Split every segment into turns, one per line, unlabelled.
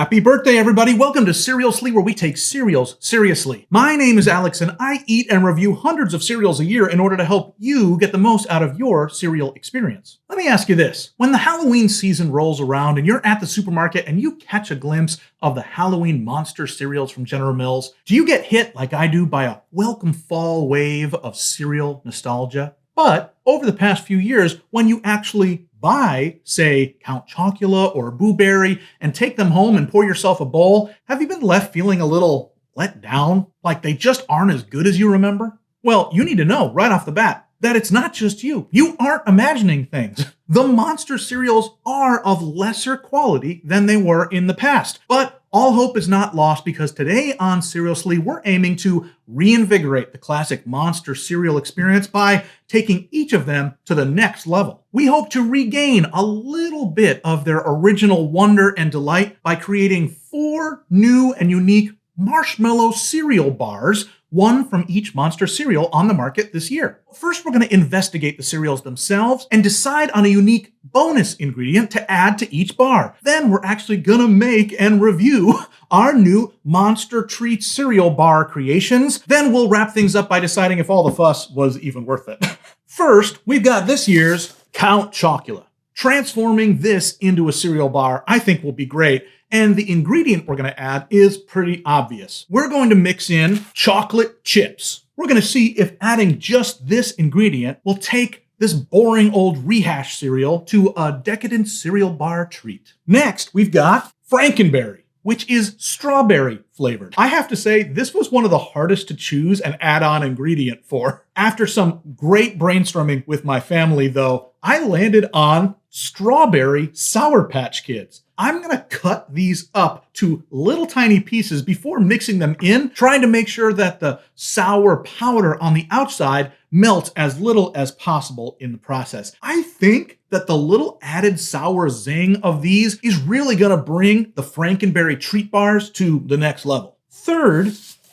Happy birthday, everybody. Welcome to Cerealsly, where we take cereals seriously. My name is Alex, and I eat and review hundreds of cereals a year in order to help you get the most out of your cereal experience. Let me ask you this. When the Halloween season rolls around and you're at the supermarket and you catch a glimpse of the Halloween monster cereals from General Mills, do you get hit like I do by a welcome fall wave of cereal nostalgia? But over the past few years, when you actually buy, say, Count Chocula or Booberry and take them home and pour yourself a bowl, have you been left feeling a little let down, like they just aren't as good as you remember? Well, you need to know right off the bat that it's not just you. You aren't imagining things. The monster cereals are of lesser quality than they were in the past. But all hope is not lost, because today on Cerealsly, we're aiming to reinvigorate the classic monster cereal experience by taking each of them to the next level. We hope to regain a little bit of their original wonder and delight by creating 4 new and unique marshmallow cereal bars, one from each monster cereal on the market this year. First, we're going to investigate the cereals themselves and decide on a unique bonus ingredient to add to each bar. Then we're actually going to make and review our new Monster Treats cereal bar creations. Then we'll wrap things up by deciding if all the fuss was even worth it. First, we've got this year's Count Chocula. Transforming this into a cereal bar, I think, will be great. And the ingredient we're going to add is pretty obvious. We're going to mix in chocolate chips. We're going to see if adding just this ingredient will take this boring old rehash cereal to a decadent cereal bar treat. Next, we've got Frankenberry, which is strawberry flavored. I have to say, this was one of the hardest to choose an add-on ingredient for. After some great brainstorming with my family, though, I landed on strawberry Sour Patch Kids. I'm gonna cut these up to little tiny pieces before mixing them in, trying to make sure that the sour powder on the outside melts as little as possible in the process. I think that the little added sour zing of these is really gonna bring the Frankenberry treat bars to the next level. Third,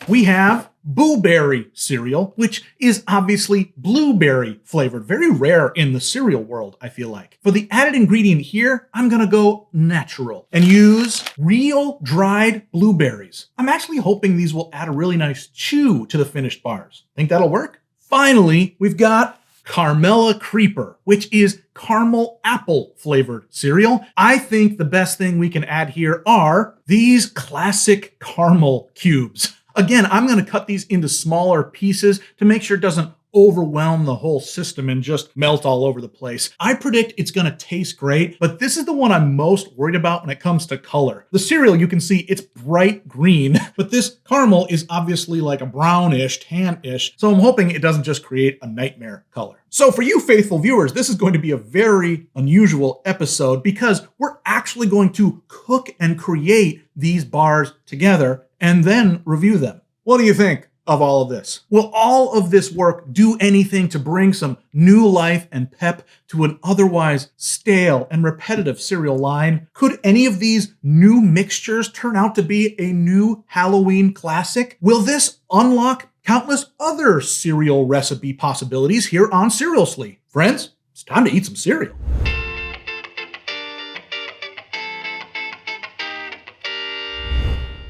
we have Booberry cereal, which is obviously blueberry flavored. Very rare in the cereal world, I feel like. For the added ingredient here, I'm gonna go natural and use real dried blueberries. I'm actually hoping these will add a really nice chew to the finished bars. Think that'll work? Finally, we've got Carmella Creeper, which is caramel apple flavored cereal. I think the best thing we can add here are these classic caramel cubes. Again, I'm going to cut these into smaller pieces to make sure it doesn't overwhelm the whole system and just melt all over the place. I predict it's going to taste great, but this is the one I'm most worried about when it comes to color. The cereal, you can see it's bright green, but this caramel is obviously like a brownish, tan-ish, so I'm hoping it doesn't just create a nightmare color. So for you faithful viewers, this is going to be a very unusual episode because we're actually going to cook and create these bars together and then review them. What do you think of all of this? Will all of this work do anything to bring some new life and pep to an otherwise stale and repetitive cereal line? Could any of these new mixtures turn out to be a new Halloween classic? Will this unlock countless other cereal recipe possibilities here on Cerealsly? Friends, it's time to eat some cereal.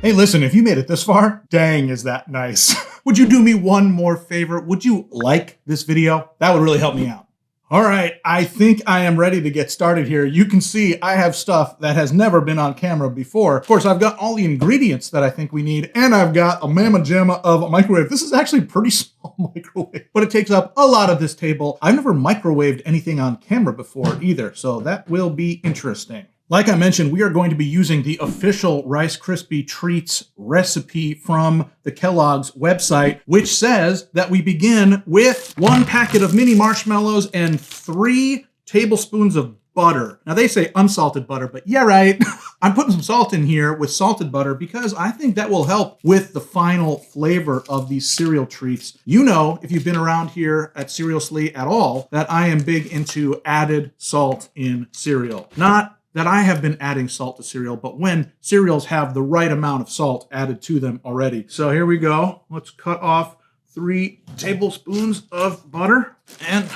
Hey, listen, if you made it this far, dang, is that nice. Would you do me one more favor? Would you like this video? That would really help me out. All right, I think I am ready to get started here. You can see I have stuff that has never been on camera before. Of course, I've got all the ingredients that I think we need, and I've got a mamma jamma of a microwave. This is actually a pretty small microwave, but it takes up a lot of this table. I've never microwaved anything on camera before either, so that will be interesting. Like I mentioned, we are going to be using the official Rice Krispie Treats recipe from the Kellogg's website, which says that we begin with 1 packet of mini marshmallows and 3 tablespoons of butter. Now they say unsalted butter, but yeah, right. I'm putting some salt in here with salted butter because I think that will help with the final flavor of these cereal treats. You know, if you've been around here at Cerealsly at all, that I am big into added salt in cereal. Not that I have been adding salt to cereal, but when cereals have the right amount of salt added to them already. So here we go. Let's cut off 3 tablespoons of butter, and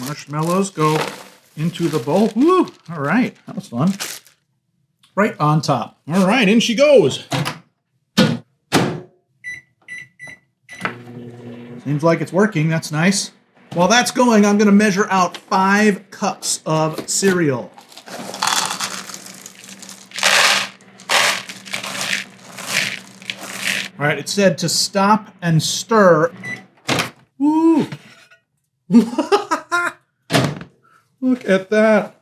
marshmallows go into the bowl. Woo! All right, that was fun. right on top. All right, in she goes. Seems like it's working. That's nice. While that's going, I'm going to measure out 5 cups of cereal. All right, it said to stop and stir. Woo! Look at that.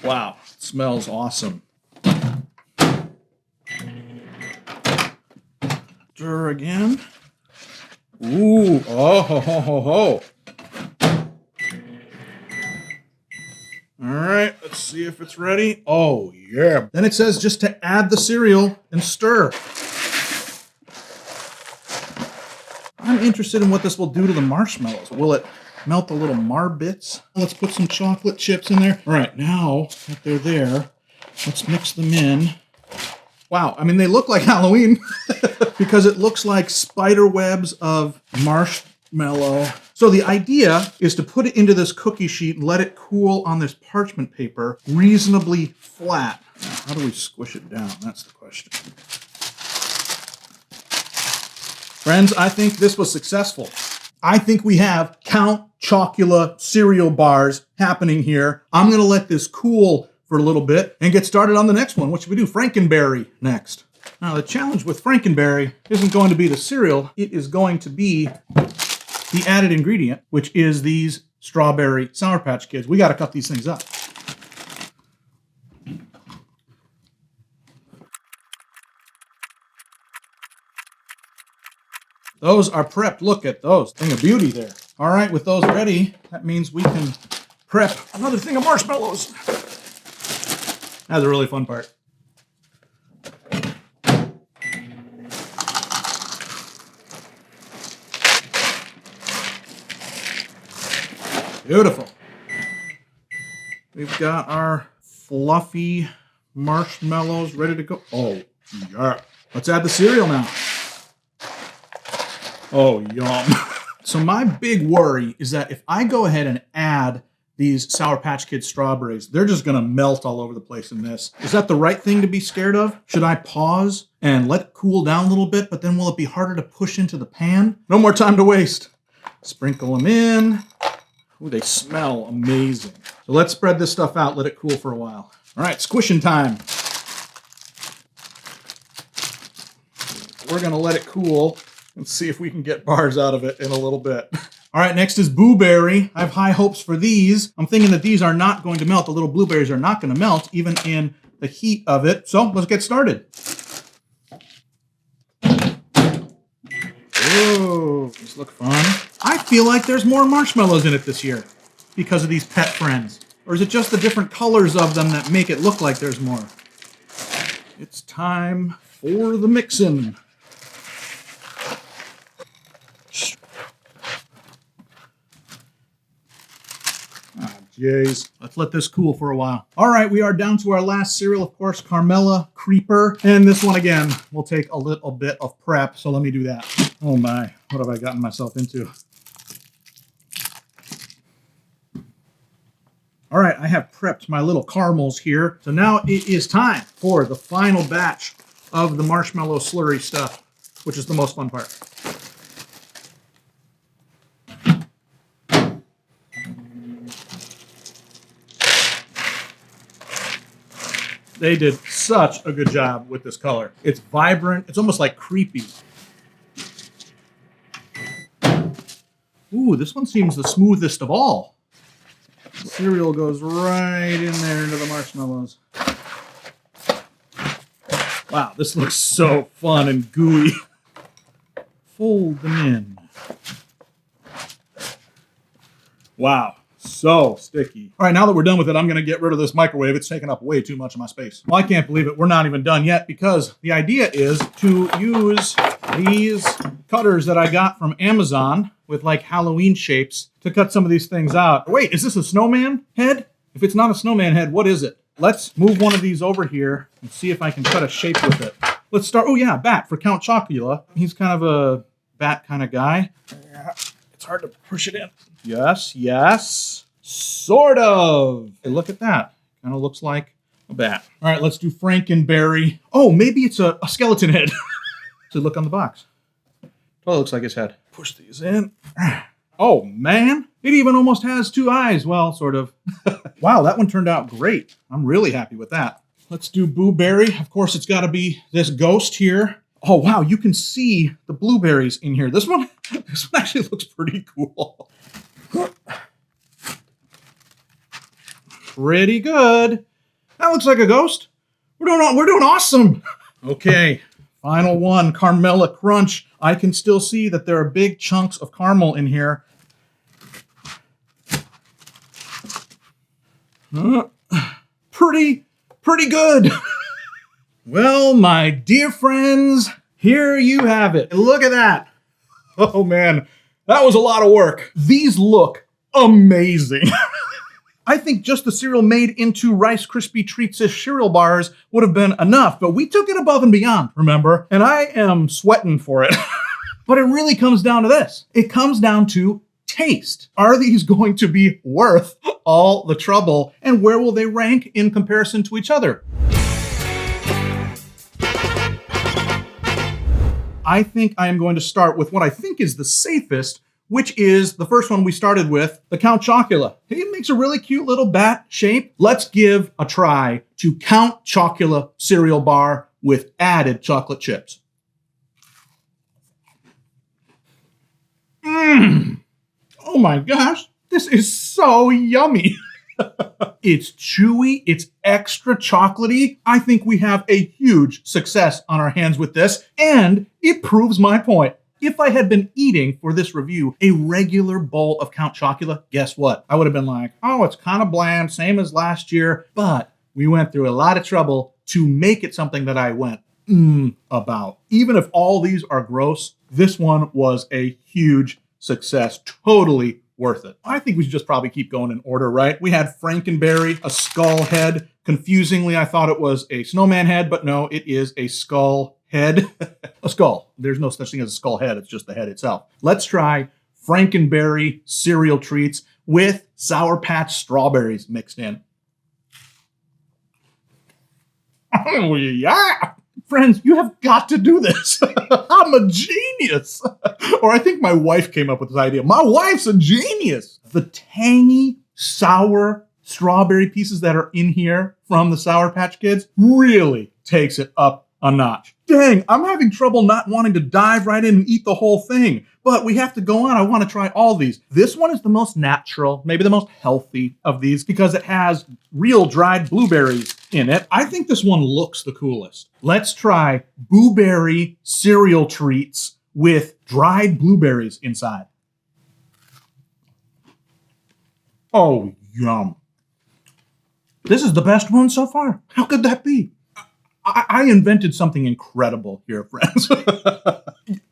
Wow, it smells awesome. Stir again. Ooh, oh, ho, ho, ho, ho. All right, let's see if it's ready. Oh, yeah. Then it says just to add the cereal and stir. I'm interested in what this will do to the marshmallows. Will it melt the little bits? Let's put some chocolate chips in there. All right, now that they're there, let's mix them in. Wow, I mean, they look like Halloween because it looks like spider webs of marshmallow. So the idea is to put it into this cookie sheet and let it cool on this parchment paper reasonably flat. Now, how do we squish it down? That's the question. Friends, I think this was successful. I think we have Count Chocula cereal bars happening here. I'm going to let this cool for a little bit and get started on the next one. What should we do? Frankenberry next. Now, the challenge with Frankenberry isn't going to be the cereal. It is going to be the added ingredient, which is these strawberry Sour Patch Kids. We got to cut these things up. Those are prepped. Look at those. Thing of beauty there. All right, with those ready, that means we can prep another thing of marshmallows. That's a really fun part. Beautiful. We've got our fluffy marshmallows ready to go. Oh, yeah. Let's add the cereal now. Oh, yum. So my big worry is that if I go ahead and add these Sour Patch Kids strawberries, they're just going to melt all over the place in this. Is that the right thing to be scared of? Should I pause and let it cool down a little bit, but then will it be harder to push into the pan? No more time to waste. Sprinkle them in. Ooh, they smell amazing. So let's spread this stuff out, let it cool for a while. All right, squishing time. We're going to let it cool and see if we can get bars out of it in a little bit. All right, next is Booberry. I have high hopes for these. I'm thinking that these are not going to melt. The little blueberries are not going to melt, even in the heat of it. So let's get started. Oh, these look fun. I feel like there's more marshmallows in it this year because of these pet friends. Or is it just the different colors of them that make it look like there's more? It's time for the mixin'. Jeez. Let's let this cool for a while. All right, we are down to our last cereal, of course, Carmella Creeper. And this one, again, will take a little bit of prep, so let me do that. Oh my, what have I gotten myself into? All right, I have prepped my little caramels here. So now it is time for the final batch of the marshmallow slurry stuff, which is the most fun part. They did such a good job with this color. It's vibrant. It's almost like creepy. Ooh, this one seems the smoothest of all. The cereal goes right in there into the marshmallows. Wow, this looks so fun and gooey. Fold them in. Wow. So sticky. All right, now that we're done with it, I'm going to get rid of this microwave. It's taking up way too much of my space. Well, I can't believe it. We're not even done yet because the idea is to use these cutters that I got from Amazon with like Halloween shapes to cut some of these things out. Wait, is this a snowman head? If it's not a snowman head, what is it? Let's move one of these over here and see if I can cut a shape with it. Let's start. Oh yeah, bat for Count Chocula. He's kind of a bat kind of guy. It's hard to push it in. Yes, yes. Sort of. Hey, look at that. Kind of looks like a bat. All right, let's do Frankenberry. Oh, maybe it's a skeleton head. So look on the box. Oh, it looks like his head. Push these in. Oh, man. It even almost has 2 eyes. Well, sort of. Wow, that one turned out great. I'm really happy with that. Let's do Booberry. Of course, it's got to be this ghost here. Oh, wow, you can see the blueberries in here. This one actually looks pretty cool. Pretty good. That looks like a ghost. We're doing awesome. Okay, final one, Carmella Crunch. I can still see that there are big chunks of caramel in here. Pretty good. Well, my dear friends, here you have it. Look at that. Oh man, that was a lot of work. These look amazing. I think just the cereal made into Rice Krispie Treats cereal bars would have been enough, but we took it above and beyond, remember? And I am sweating for it. But it really comes down to this. It comes down to taste. Are these going to be worth all the trouble? And where will they rank in comparison to each other? I think I am going to start with what I think is the safest, which is the first one we started with, the Count Chocula. It makes a really cute little bat shape. Let's give a try to Count Chocula cereal bar with added chocolate chips. Oh my gosh, this is so yummy. It's chewy, it's extra chocolatey. I think we have a huge success on our hands with this, and it proves my point. If I had been eating for this review a regular bowl of Count Chocula, guess what? I would have been like, oh, it's kind of bland, same as last year, but we went through a lot of trouble to make it something that I went about. Even if all these are gross, this one was a huge success, totally worth it. I think we should just probably keep going in order, right? We had Frankenberry, a skull head. Confusingly, I thought it was a snowman head, but no, it is a skull head. A skull. There's no such thing as a skull head. It's just the head itself. Let's try Frankenberry cereal treats with Sour Patch strawberries mixed in. Oh, yeah. Friends, you have got to do this. I'm a genius. Or I think my wife came up with this idea. My wife's a genius. The tangy, sour strawberry pieces that are in here from the Sour Patch Kids really takes it up a notch. Dang, I'm having trouble not wanting to dive right in and eat the whole thing. But we have to go on. I want to try all these. This one is the most natural, maybe the most healthy of these because it has real dried blueberries in it. I think this one looks the coolest. Let's try Booberry cereal treats with dried blueberries inside. Oh, yum. This is the best one so far. How could that be? I invented something incredible here, friends.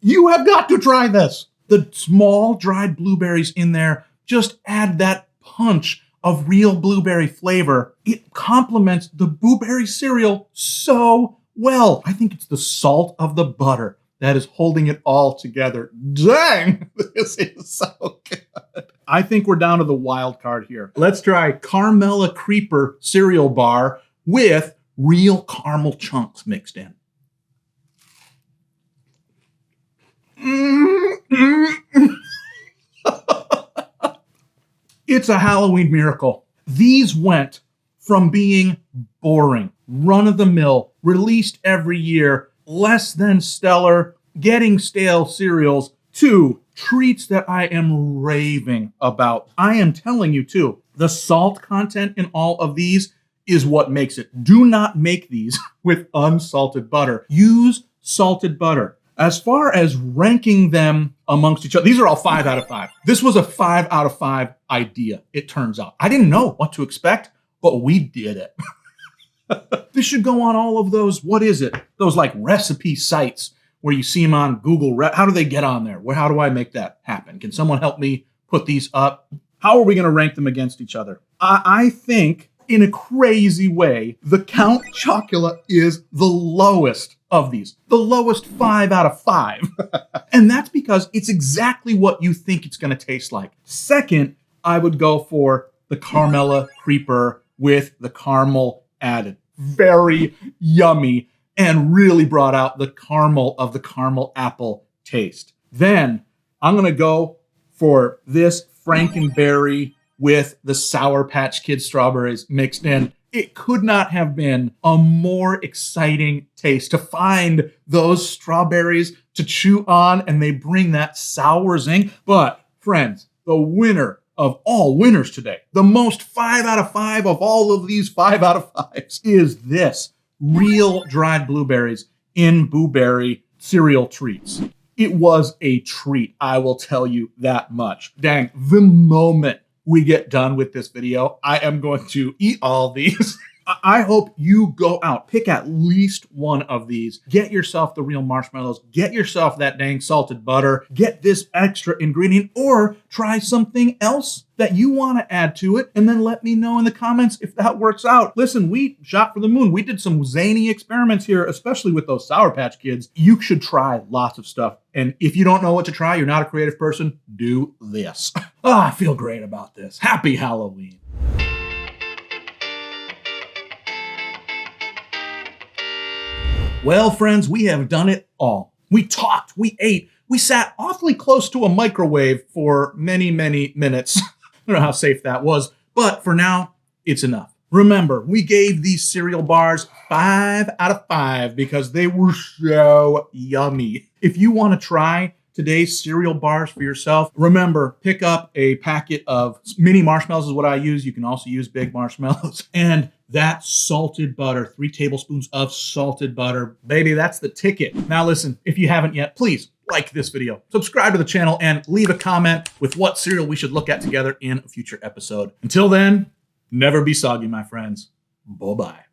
You have got to try this. The small dried blueberries in there just add that punch of real blueberry flavor. It complements the Booberry cereal so well. I think it's the salt of the butter that is holding it all together. Dang, this is so good. I think we're down to the wild card here. Let's try Carmella Creeper cereal bar with real caramel chunks mixed in. It's a Halloween miracle. These went from being boring, run-of-the-mill, released every year, less than stellar, getting stale cereals, to treats that I am raving about. I am telling you too, the salt content in all of these is what makes it. Do not make these with unsalted butter. Use salted butter. As far as ranking them amongst each other, these are all 5 out of 5. This was a 5 out of 5 idea, it turns out. I didn't know what to expect, but we did it. This should go on all of those, what is it? Those like recipe sites where you see them on Google. How do they get on there? How do I make that happen? Can someone help me put these up? How are we going to rank them against each other? I think, in a crazy way, the Count Chocula is the lowest of these. The lowest 5 out of 5. And that's because it's exactly what you think it's going to taste like. Second, I would go for the Carmella Creeper with the caramel added. very yummy and really brought out the caramel of the caramel apple taste. Then I'm going to go for this Frankenberry with the Sour Patch Kids strawberries mixed in. It could not have been a more exciting taste to find those strawberries to chew on, and they bring that sour zing. But friends, the winner of all winners today, the most 5 out of 5 of all of these 5 out of 5s, is this real dried blueberries in Booberry cereal treats. It was a treat, I will tell you that much. Dang, the moment we get done with this video, I am going to eat all these. I hope you go out, pick at least one of these, get yourself the real marshmallows, get yourself that dang salted butter, get this extra ingredient, or try something else that you want to add to it, and then let me know in the comments if that works out. Listen, we shot for the moon. We did some zany experiments here, especially with those Sour Patch Kids. You should try lots of stuff. And if you don't know what to try, you're not a creative person, do this. I feel great about this. Happy Halloween. Well, friends, we have done it all. We talked, we ate, we sat awfully close to a microwave for many, many minutes. I don't know how safe that was, but for now, it's enough. Remember, we gave these cereal bars 5 out of 5 because they were so yummy. If you want to try today's cereal bars for yourself, remember, pick up a packet of mini marshmallows is what I use. You can also use big marshmallows. And that salted butter, 3 tablespoons of salted butter. Baby, that's the ticket. Now listen, if you haven't yet, please like this video, subscribe to the channel, and leave a comment with what cereal we should look at together in a future episode. Until then, never be soggy, my friends. Bye-bye.